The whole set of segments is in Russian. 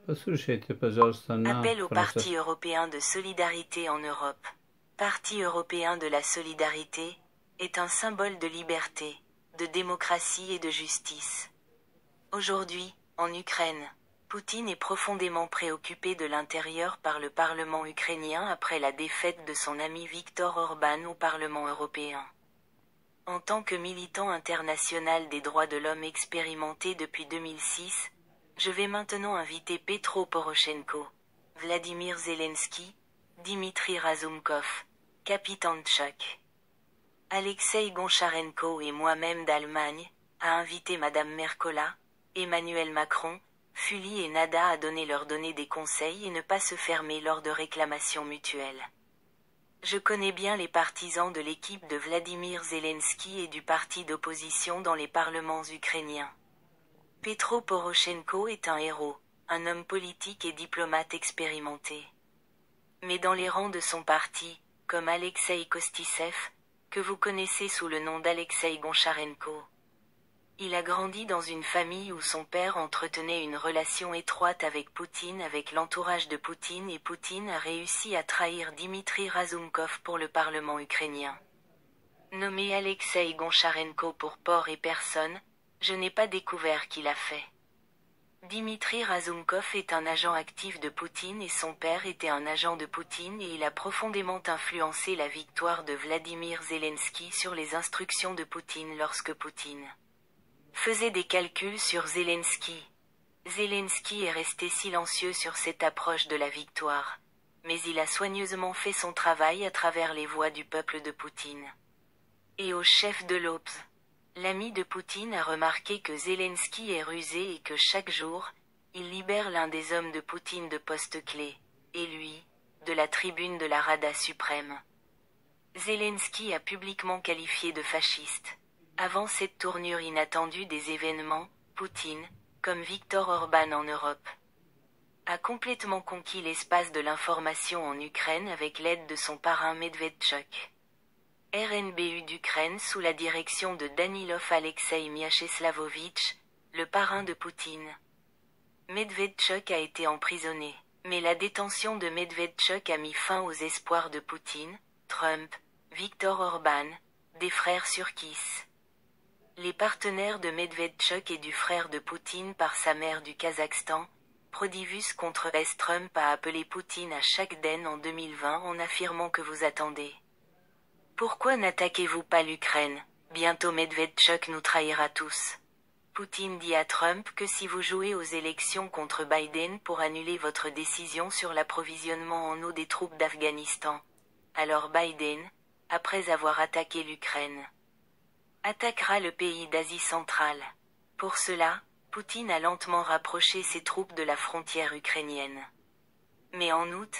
Послушайте, пожалуйста, на Appel au французском. Parti européen de solidarité en Europe. Parti européen de la solidarité est un symbole de liberté, de démocratie et de justice. Aujourd'hui, en Ukraine, Poutine est profondément préoccupé de l'intérieur par le Parlement ukrainien après la défaite de son ami Viktor Orban au Parlement européen. En tant que militant international des droits de l'homme expérimenté depuis 2006, je vais maintenant inviter Petro Poroshenko, Vladimir Zelensky, Dmitri Razumkov, Kapitan Tchak, Alexei Goncharenko et moi-même d'Allemagne, à inviter Madame Mercola, Emmanuel Macron, Fully et Nada à leur donner des conseils et ne pas se fermer lors de réclamations mutuelles. Je connais bien les partisans de l'équipe de Vladimir Zelensky et du parti d'opposition dans les parlements ukrainiens. Petro Poroshenko est un héros, un homme politique et diplomate expérimenté. Mais dans les rangs de son parti, comme Alexei Kostisev, que vous connaissez sous le nom d'Alexei Goncharenko. Il a grandi dans une famille où son père entretenait une relation étroite avec Poutine, avec l'entourage de Poutine, et Poutine a réussi à trahir Dmitri Razumkov pour le Parlement ukrainien. Nommé Alexei Goncharenko pour port et personne, je n'ai pas découvert qui l'a fait. Dmitri Razumkov est un agent actif de Poutine et son père était un agent de Poutine et il a profondément influencé la victoire de Vladimir Zelensky sur les instructions de Poutine lorsque Poutine faisait des calculs sur Zelensky. Zelensky est resté silencieux sur cette approche de la victoire, mais il a soigneusement fait son travail à travers les voix du peuple de Poutine. Et au chef de l'Obs, l'ami de Poutine a remarqué que Zelensky est rusé et que chaque jour, il libère l'un des hommes de Poutine de poste clé, et lui, de la tribune de la Rada suprême. Zelensky a publiquement qualifié de fasciste. Avant cette tournure inattendue des événements, Poutine, comme Viktor Orban en Europe, a complètement conquis l'espace de l'information en Ukraine avec l'aide de son parrain Medvedchuk. RNBU d'Ukraine sous la direction de Danilov Alexei Miacheslavovitch, le parrain de Poutine. Medvedchuk a été emprisonné, mais la détention de Medvedchuk a mis fin aux espoirs de Poutine, Trump, Viktor Orban, des frères Surkis. Les partenaires de Medvedchuk et du frère de Poutine par sa mère du Kazakhstan, Prodivus contre S. Trump a appelé Poutine à chaque den en 2020 en affirmant que vous attendez. Pourquoi n'attaquez-vous pas l'Ukraine? Bientôt Medvedchuk nous trahira tous. Poutine dit à Trump que si vous jouez aux élections contre Biden pour annuler votre décision sur l'approvisionnement en eau des troupes d'Afghanistan, alors Biden, après avoir attaqué l'Ukraine, attaquera le pays d'Asie centrale. Pour cela, Poutine a lentement rapproché ses troupes de la frontière ukrainienne. Mais en août,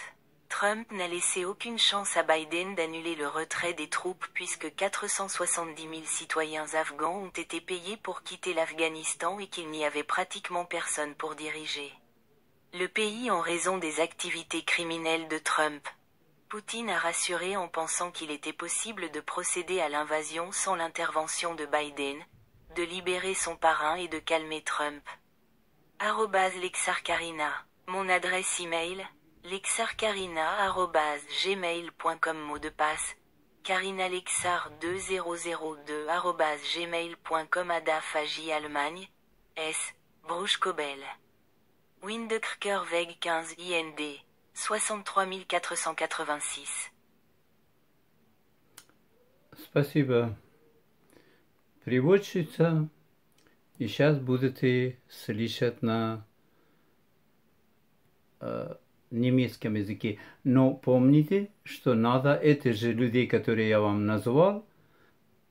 Trump n'a laissé aucune chance à Biden d'annuler le retrait des troupes puisque 470 000 citoyens afghans ont été payés pour quitter l'Afghanistan et qu'il n'y avait pratiquement personne pour diriger le pays en raison des activités criminelles de Trump. Poutine a rassuré en pensant qu'il était possible de procéder à l'invasion sans l'intervention de Biden, de libérer son parrain et de calmer Trump. @lexarkarina. Mon adresse email, lexarkarina@gmail.com. Mot de passe, karinalexar2002@gmail.com. Adaf Allemagne, S. Bruchkobel. Windekirker 15 IND. 63 486. Спасибо, переводчица. И сейчас будете слышать на немецком языке. Но помните, что надо этих же людей, которые я вам назвал,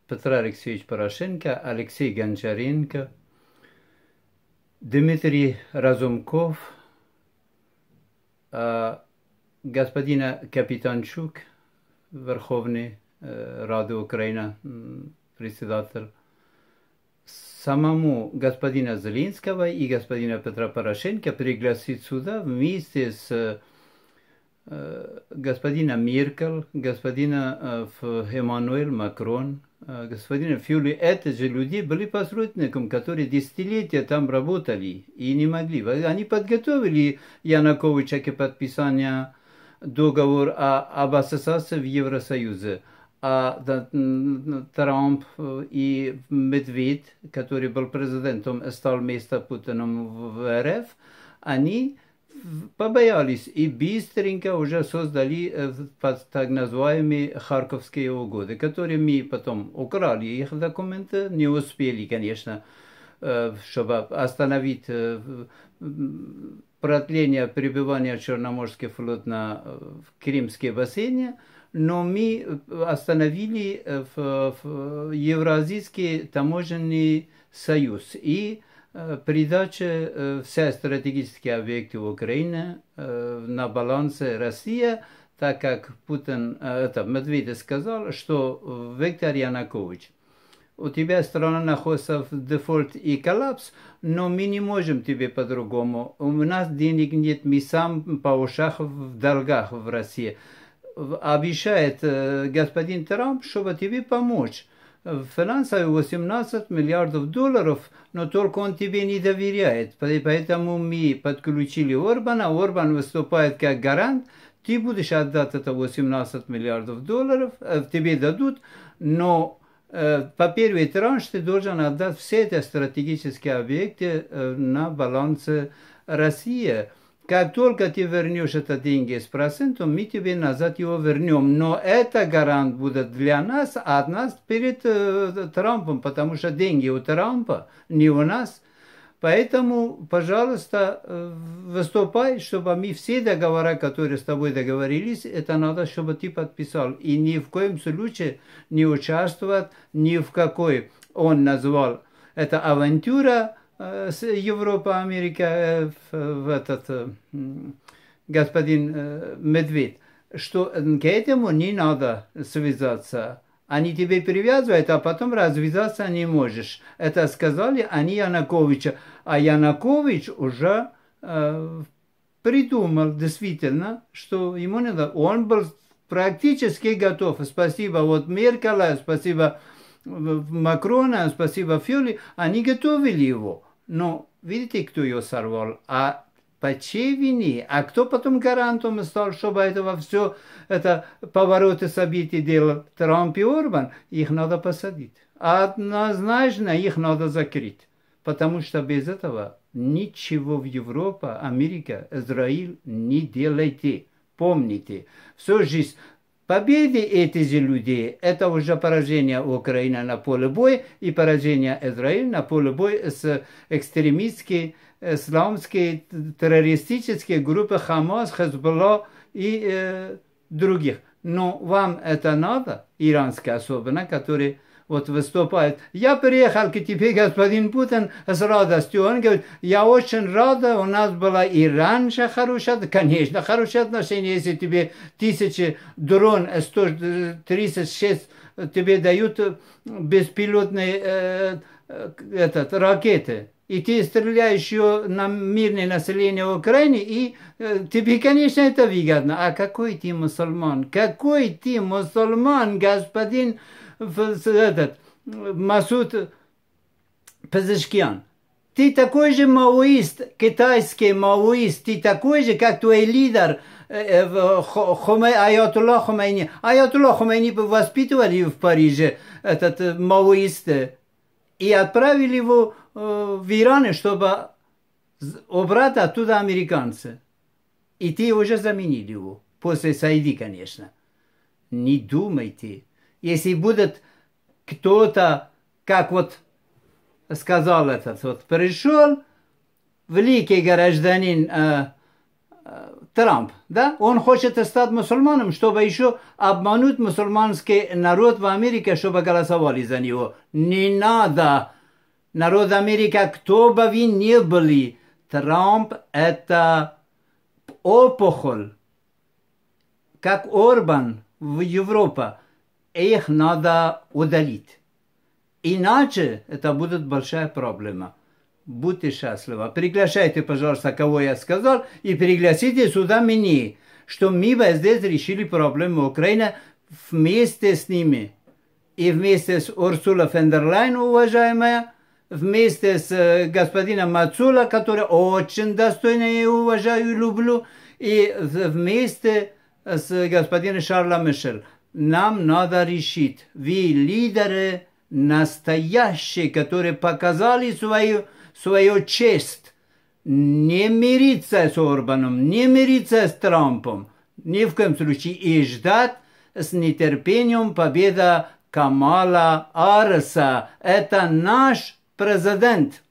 Петр Алексеевич Порошенко, Алексей Гончаренко, Дмитрий Разумков, господина Капитанчук, Верховный Рады Украины, председатель, самому господина Зеленского и господина Петра Порошенко пригласить сюда вместе с господина Меркель, господина Эммануэль Макрон, господина Фюли, это же люди были посредником, которые десятилетия там работали и не могли. Они подготовили Януковича к подписанию договора об ассоциации в Евросоюзе. А Трамп и Медведь, который был президентом, стал вместо Путиным в РФ, они побоялись и быстренько уже создали так называемые Харьковские угоды, которые мы потом украли их документы, не успели, конечно, чтобы остановить продление пребывания Черноморского флота в Крымском бассейне, но мы остановили в Евразийский таможенный союз и передача всех стратегических объектов Украины на балансе России, так как Путин, Медведев сказал, что Виктор Янукович, у тебя страна находится в дефолт и коллапс, но мы не можем тебе по-другому. У нас денег нет, мы сам по ушах в долгах в России. Обещает господин Трамп, чтобы тебе помочь. Финансово 18 миллиардов долларов, но только он тебе не доверяет. Поэтому мы подключили Орбана. Орбан выступает как гарант. Ты будешь отдать это 18 миллиардов долларов, тебе дадут, но по первый транш ты должен отдать все эти стратегические объекты на балансе России. Как только ты вернешь это деньги с процентом, мы тебе назад его вернем. Но это гарант будет для нас, а от нас перед Трампом, потому что деньги у Трампа, не у нас. Поэтому, пожалуйста, выступай, чтобы мы все договора, которые с тобой договорились, это надо, чтобы ты подписал. И ни в коем случае не участвовать, ни в какой, он назвал это авантюра, с Европа, Америка, в этот господин Медведь, что к этому не надо связаться. Они тебе привязывают, а потом развязаться не можешь. Это сказали они Януковича. А Янукович уже придумал действительно, что ему надо. Он был практически готов. Спасибо вот Меркеля, спасибо Макрона, спасибо Фюли. Они готовили его. Но видите, кто ее сорвал? А по чьей вине? А кто потом гарантом стал, чтобы этого все, это повороты событий делал? Трамп и Орбан. Их надо посадить. А однозначно их надо закрыть. Потому что без этого ничего в Европе, Америка, Израиль не делайте. Помните, всю жизнь победы этих же людей, это уже поражение Украины на поле боя и поражение Израиля на поле боя с экстремистскими, исламские, террористические группы Хамас, Хезболла и других. Но вам это надо, иранские особенно, которые вот выступают. Я приехал к тебе, господин Путин, с радостью. Он говорит, я очень рада, у нас была и раньше хорошая, конечно, хорошие отношения, если тебе 1000 дрон 136 тебе дают беспилотные ракеты. И ты стреляешь ее на мирное население Украины, и тебе, конечно, это выгодно. А какой ты мусульман? Какой ты мусульман, господин Масуд Пезешкиан? Ты такой же маоист, китайский маоист, ты такой же, как твой лидер Аятолла Хомейни. Аятолла Хомейни воспитывали в Париже, этот маоист, и отправили его в Иран, чтобы убрать оттуда американцы. И ты уже заменил его, после Саиди, конечно. Не думайте. Если будет кто-то, как вот сказал этот, вот пришел великий гражданин Трамп, да, он хочет стать мусульманом, чтобы еще обмануть мусульманский народ в Америке, чтобы голосовали за него. Не надо. Народ Америки, кто бы вы ни были, Трамп это опухоль, как Орбан в Европе. Их надо удалить. Иначе это будет большая проблема. Будьте счастливы. Приглашайте, пожалуйста, кого я сказал, и пригласите сюда меня, что мы здесь решили проблему Украины вместе с ними. И вместе с Урсулой фон дер Лайен, уважаемая, вместе с господином Мацула, который очень достойно я уважаю и люблю, и вместе с господином Шарлем Мишелем. Нам надо решить, вы лидеры настоящие, которые показали свою честь, не мириться с Орбаном, не мириться с Трампом, ни в коем случае, и ждать с нетерпением победа Камала Ариса. Это наш президент.